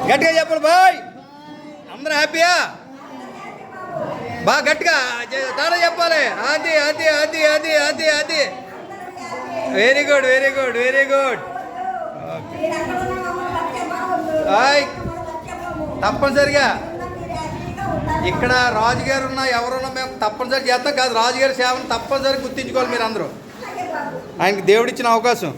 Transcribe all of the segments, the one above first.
గట్టిగా చెప్పండి బాయ్. అందరూ హ్యాపీయా? బాగా గట్టిగా తాడా చెప్పాలి. అది అది అది అది అది అది very good very good very good. తప్పనిసరిగా ఇక్కడ రాజుగారు ఉన్నా ఎవరున్నా మేము తప్పనిసరి చేస్తాం కాదు. రాజుగారి సేవను తప్పనిసరి గుర్తించుకోవాలి మీరు అందరూ. ఆయనకి దేవుడిచ్చిన అవకాశం.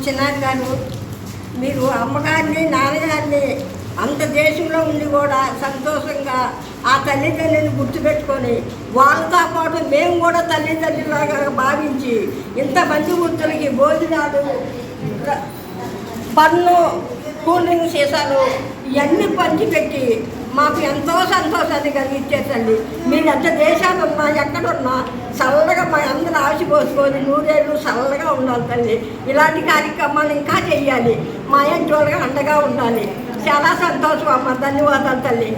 చిన్నారి గారు, మీరు అమ్మగారిని నాన్నగారిని అంత దేశంలో ఉండి కూడా సంతోషంగా ఆ తల్లిదండ్రులను గుర్తుపెట్టుకొని వాళ్ళతో పాటు మేము కూడా తల్లిదండ్రులాగా భావించి ఇంతమంది వృత్తులకి భోజనాలు, పన్ను, కూల్ డ్రింక్ సీసాలు ఇవన్నీ పంచిపెట్టి మాకు ఎంతో సంతోషాన్ని కలిగించేసండి. మీరు ఎంత దేశాలున్నా ఎక్కడున్నా చల్లగా మా అందరూ ఆశపోసుకొని నూరేళ్ళు చల్లగా ఉండాలి తల్లి. ఇలాంటి కార్యక్రమాలు ఇంకా చెయ్యాలి. మా ఇంట్లోగా అండగా ఉండాలి. చాలా సంతోషం అమ్మ. ధన్యవాదాలు తల్లి.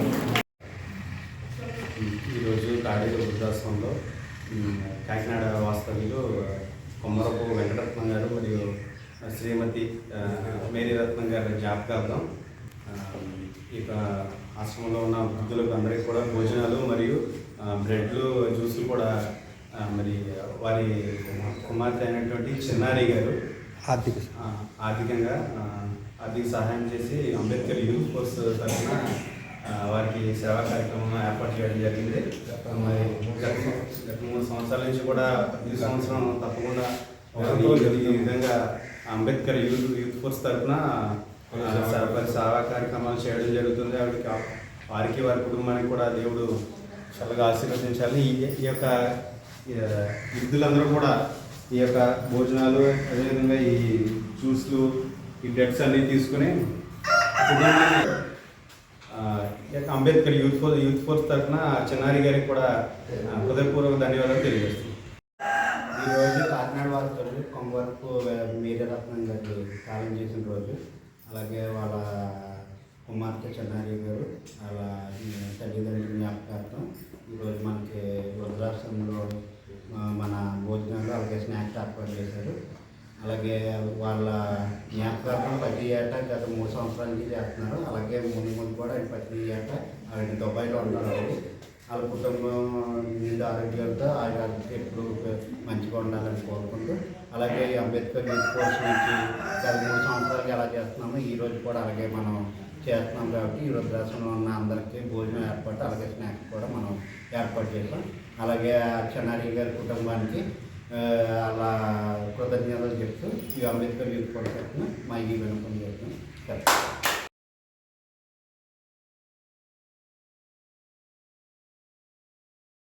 ఈరోజు తాడేరు వృద్ధాశ్రమంలో కాకినాడ వాస్తవ్యులు కొమ్మరపు వెంకటరత్నం గారు మరియు శ్రీమతి మేరీరత్నం గారి జ్ఞాపకార్థం ఇక ఆశ్రమంలో ఉన్న వృద్ధులకు అందరికీ కూడా భోజనాలు మరియు బ్రెడ్లు, జ్యూసులు కూడా మరి వారి కుమార్తె అయినటువంటి చిన్నారి గారు ఆర్థిక సహాయం చేసి అంబేద్కర్ యూత్ ఫోర్స్ తరఫున వారికి సేవా కార్యక్రమం ఏర్పాటు చేయడం జరిగింది. మరి గత 3 సంవత్సరాల నుంచి కూడా ఈ సంవత్సరం తప్పకుండా ఈ విధంగా అంబేద్కర్ యూత్ ఫోర్స్ తరఫున సేవా కార్యక్రమాలు చేయడం జరుగుతుంది. వారికి వారి కుటుంబానికి కూడా దేవుడు చల్లగా ఆశీర్వదించాలి. ఈ యొక్క వృద్ధులందరూ కూడా ఈ యొక్క భోజనాలు, అదేవిధంగా ఈ జ్యూస్లు, ఈ బ్రెడ్స్ అన్నీ తీసుకుని అంబేద్కర్ యూత్ ఫోర్స్ తరఫున చిన్నారి గారికి కూడా హృదయపూర్వక ధన్యవాదాలు తెలియజేస్తున్నాను. ఈరోజు కాకినాడ వాస్తవ్యులు కొమ్మరపు మేరీరత్నం గారు కాలం చేసిన రోజు. అలాగే వాళ్ళ కుమార్తె చిన్నారి గారు వాళ్ళ తల్లిదండ్రుల జ్ఞాపకార్థం ఈరోజు మనకి వృద్ధాశ్రమంలో మన భోజనాలు అలాగే స్నాక్స్ ఏర్పాటు చేశారు. అలాగే వాళ్ళ జ్ఞాపకార్థం ప్రతి ఏటా గత 3 సంవత్సరాల నుంచి చేస్తున్నారు. అలాగే ముందు కూడా ప్రతి ఏటా ఆయన దుబాయ్లో ఉంటారు. వాళ్ళ కుటుంబం నిండు ఆరోగ్యాలతో ఆయన ఎప్పుడు మంచిగా ఉండాలని కోరుకుంటూ, అలాగే అంబేద్కర్ యూత్ ఫోర్స్ నుంచి గత 3 సంవత్సరాలకి ఎలా చేస్తున్నామో ఈరోజు కూడా అలాగే మనం చేస్తున్నాం. కాబట్టి ఈ వృద్ధాశ్రమంలో ఉన్న అందరికీ భోజనం ఏర్పాటు, అలాగే స్నాక్స్ కూడా మనం ఏర్పాటు చేస్తాం. అలాగే చిన్నారి గారి కుటుంబానికి అలా కృతజ్ఞతలు చెప్తూ ఈ అంబేద్కర్ యూత్ ఫోర్స్ తరఫున మా ఈ వినపం చేస్తాం.